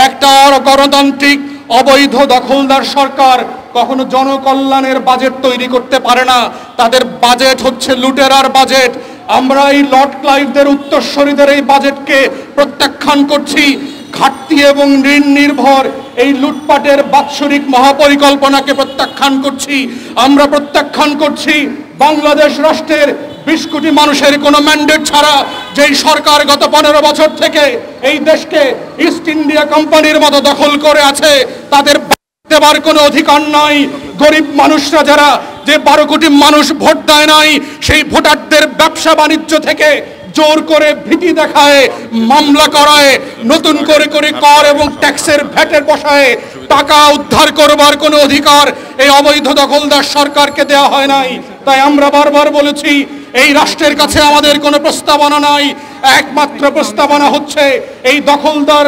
একটা গণতান্ত্রিক অবৈধ দখলদার সরকার কখনো জনকল্যাণের বাজেট তৈরি করতে পারে না। তাদের বাজেট হচ্ছে লুটেরার বাজেট। আমরা এই লর্ড ক্লাইভদের উত্তরসূরিদের এই বাজেটকে প্রত্যাখ্যান করছি। ঘাটতি এবং ঋণ নির্ভর এই লুটপাটের বাৎসরিক মহাপরিকল্পনাকে প্রত্যাখ্যান করছি। আমরা প্রত্যাখ্যান করছি বাংলাদেশ রাষ্ট্রের 20 কোটি মানুষের কোনো ম্যান্ডেট ছাড়া যেই সরকার গত 15 বছর থেকে এই দেশকে ইস্ট ইন্ডিয়া কোম্পানির মতো দখল করে আছে, তাদের দেবার কোনো অধিকার নাই। গরিব মানুষরা যারা, যে 12 কোটি মানুষ ভোট দেয় নাই, সেই ভোটারদের ব্যবসা বাণিজ্য থেকে জোর করে ভীতি দেখায়, মামলা করায়, নতুন করে করে কর এবং ট্যাক্সের ভ্যাটের বসায় টাকা উদ্ধার করবার কোনো অধিকার এই অবৈধ দখলদার সরকারকে দেওয়া হয় নাই। তাই আমরা বারবার বলেছি, এই রাষ্ট্রের কাছে আমাদের কোনো প্রস্তাবনা নাই। একমাত্র প্রস্তাবনা হচ্ছে এই দখলদার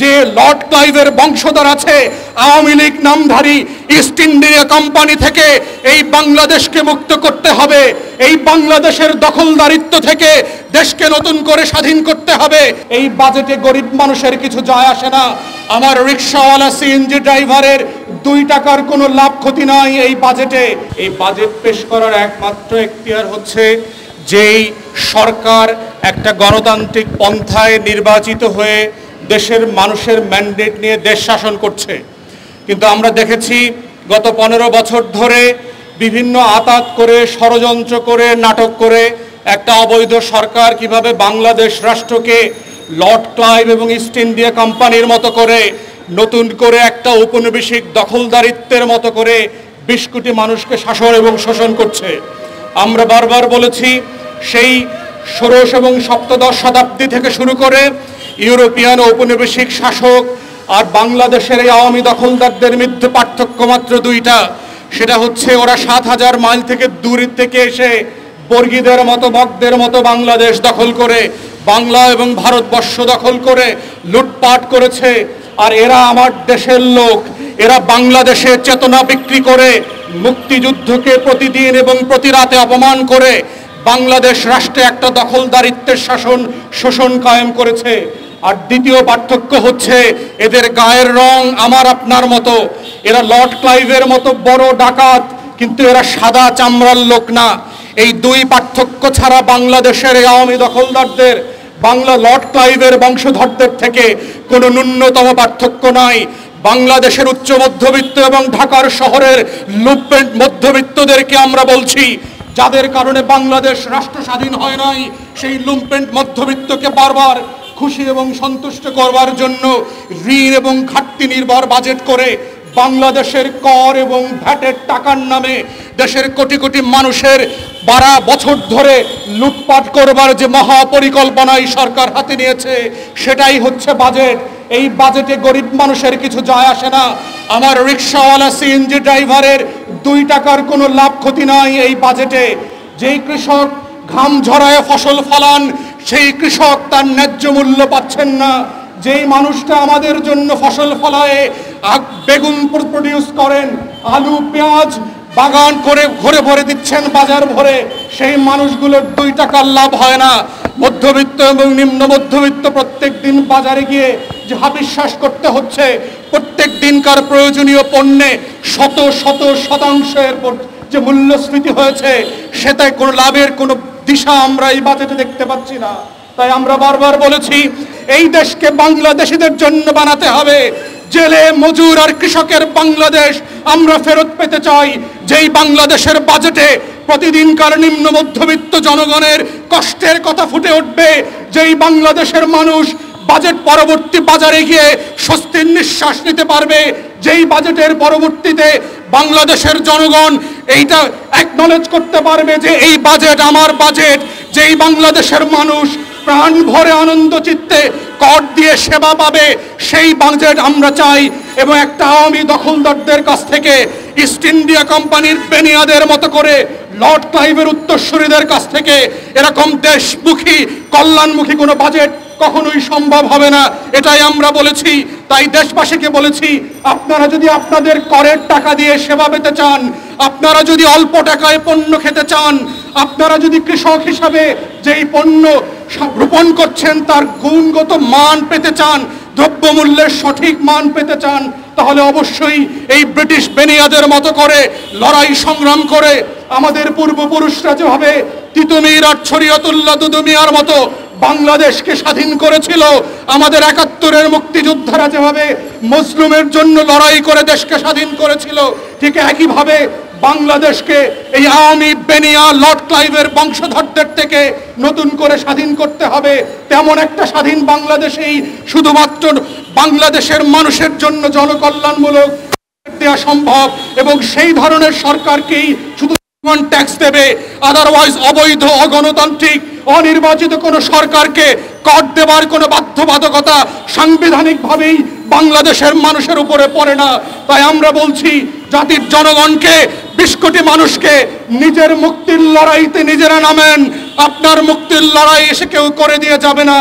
যে লর্ড ক্লাইভের বংশধর আছে, আওয়ামী লীগ নামধারী ইস্ট ইন্ডিয়া কোম্পানি থেকে এই বাংলাদেশকে মুক্ত করতে হবে। এই বাংলাদেশের দখলদারিত্ব থেকে দেশকে নতুন করে স্বাধীন করতে হবে। এই বাজেটে গরিব মানুষের কিছু যায় আসে না। আমার রিক্সাওয়ালা সিএনজি ড্রাইভারের 2 টাকার কোনো লাভ ক্ষতি নাই এই বাজেটে। এই বাজেট পেশ করার একমাত্র এখতিয়ার হচ্ছে যেই সরকার একটা গণতান্ত্রিক পন্থায় নির্বাচিত হয়ে দেশের মানুষের ম্যান্ডেট নিয়ে দেশ শাসন করছে। কিন্তু আমরা দেখেছি গত 15 বছর ধরে বিভিন্ন আতাত করে, ষড়যন্ত্র করে, নাটক করে একটা অবৈধ সরকার কিভাবে বাংলাদেশ রাষ্ট্রকে লর্ড ক্লাইভ এবং ইস্ট ইন্ডিয়া কোম্পানির মতো করে নতুন করে একটা ঔপনিবেশিক দখলদারিত্বের মতো করে 20 কোটি মানুষকে শাসন এবং শোষণ করছে। আমরা বারবার বলেছি, সেই 16 এবং 17 শতাব্দী থেকে শুরু করে ইউরোপিয়ান ঔপনিবেশিক শাসক আর বাংলাদেশের এই আওয়ামী দখলদারদের মধ্যে পার্থক্য মাত্র 2টা। সেটা হচ্ছে ওরা 7000 মাইল থেকে দূর থেকে এসে বর্গীদের মতো, মগদের মতো বাংলাদেশ দখল করে, বাংলা এবং ভারতবর্ষ দখল করে লুটপাট করেছে। আর এরা আমার দেশের লোক, এরা বাংলাদেশের চেতনা বিক্রি করে মুক্তিযুদ্ধকে প্রতিদিন এবং প্রতি রাতে অপমান করে বাংলাদেশ রাষ্ট্রে একটা দখলদারিত্বের শাসন শোষণ কায়েম করেছে। আর দ্বিতীয় পার্থক্য হচ্ছে এদের গায়ের রং আমার আপনার মতো। এরা লর্ড ক্লাইভের মতো বড় ডাকাত, কিন্তু এরা সাদা চামড়ার লোক না। এই 2 পার্থক্য ছাড়া বাংলাদেশের এই আওয়ামী দখলদারদের বাংলা লর্ড ক্লাইভের বংশধরদের থেকে কোনো ন্যূনতম পার্থক্য নাই। বাংলাদেশের উচ্চ মধ্যবিত্ত এবং ঢাকার শহরের লুটপেন্ট মধ্যবিত্তদেরকে আমরা বলছি, যাদের কারণে বাংলাদেশ রাষ্ট্র স্বাধীন হয় নাই, সেই লুম্পেন্ট মধ্যবিত্তকে বারবার খুশি এবং সন্তুষ্ট করবার জন্য ঋণ এবং ঘাটতি নির্ভর বাজেট করে বাংলাদেশের কর এবং ভ্যাটের টাকার নামে দেশের কোটি কোটি মানুষের 12 বছর ধরে লুটপাট করবার যে মহাপরিকল্পনা এই সরকার হাতে নিয়েছে, সেটাই হচ্ছে বাজেট। এই বাজেটে গরিব মানুষের কিছু যায় আসে না। আমার রিক্সাওয়ালা সিএনজি ড্রাইভারের 2 টাকার কোনো লাভ ক্ষতি নাই এই বাজেটে। যেই কৃষক ঘাম ঝরায় ফসল ফলান, সেই কৃষক তার ন্যায্য মূল্য পাচ্ছেন না। যেই মানুষটা আমাদের জন্য ফসল ফলায়, বেগুন প্রডিউস করেন, আলু পেঁয়াজ বাগান করে ঘরে ভরে দিচ্ছেন বাজার ভরে, সেই মানুষগুলোর 2 টাকার লাভ হয় না। মধ্যবিত্ত এবং নিম্ন মধ্যবিত্ত প্রত্যেক দিন বাজারে গিয়ে যে হাবিশ্বাস করতে হচ্ছে, প্রত্যেক দিনকার প্রয়োজনীয় পণ্যে শত শত শতাংশের যে মূল্যস্ফীতি হয়েছে, সেটাই কোনো লাভের কোনো দিশা আমরা এই বাজেটে দেখতে পাচ্ছি না। তাই আমরা বারবার বলেছি, এই দেশকে বাংলাদেশিদের জন্য বানাতে হবে। জেলে মজুর আর কৃষকের বাংলাদেশ আমরা ফেরত পেতে চাই। যেই বাংলাদেশের বাজেটে প্রতিদিনকার নিম্ন মধ্যবিত্ত জনগণের কষ্টের কথা ফুটে উঠবে, যেই বাংলাদেশের মানুষ বাজেট পরবর্তী বাজারে গিয়ে স্বস্তির নিঃশ্বাস নিতে পারবে, যেই বাজেটের পরবর্তীতে বাংলাদেশের জনগণ এইটা অ্যাকনলেজ করতে পারবে যে এই বাজেট আমার বাজেট, যেই বাংলাদেশের মানুষ প্রাণ ভরে আনন্দ চিত্তে কর দিয়ে সেবা পাবে, সেই বাজেট আমরা চাই। এবং একটা আওয়ামী দখলদারদের কাছ থেকে ইস্ট ইন্ডিয়া কোম্পানির বেনিয়াদের মতো করে লর্ড ক্লাইভের উত্তরসূরিদের কাছ থেকে এরকম দেশমুখী কল্যাণমুখী কোনো বাজেট কখনোই সম্ভব হবে না, এটাই আমরা বলেছি। তাই দেশবাসীকে বলেছি, আপনারা যদি আপনাদের করের টাকা দিয়ে সেবা পেতে চান, আপনারা যদি অল্প টাকায় পণ্য খেতে চান, আপনারা যদি কৃষক হিসাবে যেই পণ্য রোপণ করছেন তার গুণগত মান পেতে চান, দ্রব্যমূল্যের সঠিক মান পেতে চান, তাহলে অবশ্যই এই ব্রিটিশ বেনিয়াদের মতো করে লড়াই সংগ্রাম করে আমাদের পূর্বপুরুষরা যেভাবে তিতুমির আর শরীয়তুল্লাহ দুদুমিয়ার মতো বাংলাদেশকে স্বাধীন করেছিল, আমাদের ৭১-এর মুক্তিযোদ্ধারা যেভাবে মজলুমের জন্য লড়াই করে দেশকে স্বাধীন করেছিল, ঠিক একইভাবে বাংলাদেশকে এই আওয়ামী বেনিয়া লর্ড ক্লাইভের বংশধরদের থেকে নতুন করে স্বাধীন করতে হবে। তেমন একটা স্বাধীন বাংলাদেশেই শুধুমাত্র বাংলাদেশের মানুষের জন্য জনকল্যাণমূলক দেওয়া সম্ভব, এবং সেই ধরনের সরকারকেই শুধু ট্যাক্স দেবে। আদারওয়াইজ অবৈধ, অগণতান্ত্রিক, অনির্বাচিত কোনো সরকারকে কর দেবার কোনো বাধ্যবাধকতা সাংবিধানিকভাবেই বাংলাদেশের মানুষের উপরে পড়ে না। তাই আমরা বলছি জাতির জনগণকে, ২০ কোটি মানুষকে নিজের মুক্তির লড়াইতে নিজেরা নামেন। আপনার মুক্তির লড়াই এসে কেউ করে দিয়ে যাবে না,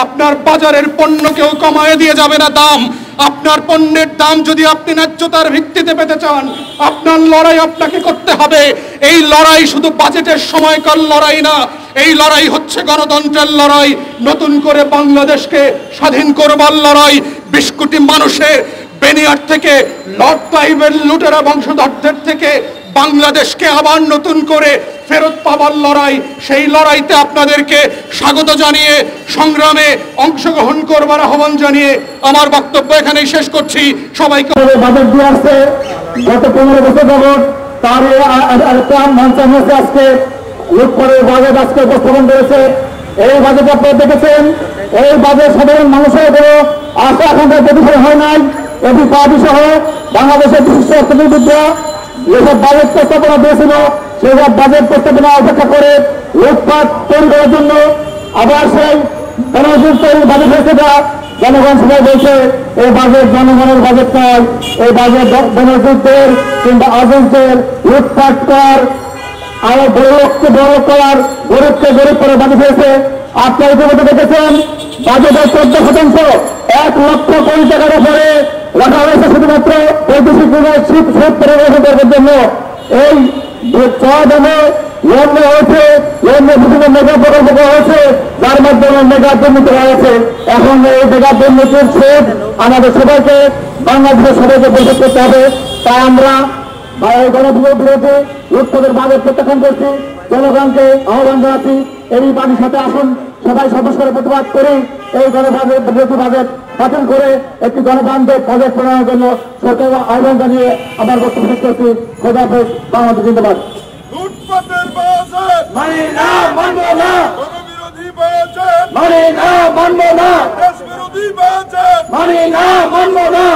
আপনার বাজারের পণ্য কেউ কমায় দিয়ে যাবে না দাম। আপনার পণ্যের দাম যদি আপনি ন্যায্যতার ভিত্তিতে পেতে চান, আপনার লড়াই আপনাকে করতে হবে। এই লড়াই শুধু বাজেটের সময়কার লড়াই না, এই লড়াই হচ্ছে গণতন্ত্রের লড়াই, নতুন করে বাংলাদেশকে স্বাধীন করবার লড়াই। ২০ কোটি মানুষের বেনিয়ার থেকে, লর্ড ক্লাইভের লুটেরা বংশধরদের থেকে বাংলাদেশকে আবার নতুন করে ফেরত পাবার লড়াই। সেই লড়াইতে আপনাদেরকে স্বাগত জানিয়ে, সংগ্রামে অংশগ্রহণ করবার আহ্বান জানিয়ে আমার বক্তব্য এখানেই শেষ করছি। সবাইকে বাজেট দিয়ে আসছে গত 15 বছর যাবৎ, তার আজকে লুটপাটের বাজেট আজকে উপস্থাপন করেছে। এই বাজেট আপনারা দেখেছেন, এই বাজেট সাধারণ মানুষের কোনো আশা আকাঙ্ক্ষার প্রতিফলন হয় নাই। এটি পার্টি সহ বাংলাদেশের বিশিষ্ট অর্থনীতিবিদরা যেসব বাজেট প্রস্তাবনা দিয়েছিল, সেসব বাজেট প্রস্তাবনা অপেক্ষা করে লুটপাট তৈরি করার জন্য আবার সেই জনগণ তৈরি বাজেট হয়েছে। জনগণ সবাই বলছে এই বাজেট জনগণের বাজেট নয়, এই বাজেট জনযুদ্ধের কিংবা আজন্তের লুটপাট করার, আরো বড়লোককে বড় করার, গরিবকে গরিব করে বাজেট হয়েছে। আপনারা ইতিমধ্যে দেখেছেন বাজেটের 14% 1 লক্ষ কোটি টাকার উপরে রাখা হয়েছে শুধুমাত্র বৈদেশিক সুদ পরিবেশনের জন্য। এই দামে লোন নেওয়া হয়েছে, লোন নিয়ে বিভিন্ন মেগা প্রকল্প করা হয়েছে, যার মাধ্যমে মেগা দুর্নীতি করা হয়েছে। এখন এই মেগা দুর্নীতির সুদ আমাদের সবাইকে, বাংলাদেশের সবাইকে পরিশোধ করতে হবে। তাই আমরা গণবিরোধী বিরোধী লুটপাটের বাজেট প্রত্যাখ্যান করছি। জনগণকে আহ্বান জানাচ্ছি, এই পার্টির সাথে আসুন, সবাই সদস্যরা প্রতিবাদ করে এই গণবাজেট বিরোধী বাজেট বাতিল করে একটি গণতান্ত্রিক বাজেট প্রণয়নের জন্য সরকার আহ্বান জানিয়ে আমার বক্তব্য শেষ করছি। খোদা হাফেজ, বাংলাদেশ জিন্দাবাদ। লুটপাটের বাজেট মানি না, মানবো না, গণবিরোধী বাজেট মানি না, মানবো না, দেশ বিরোধী বাজেট মানি না, মানবো না।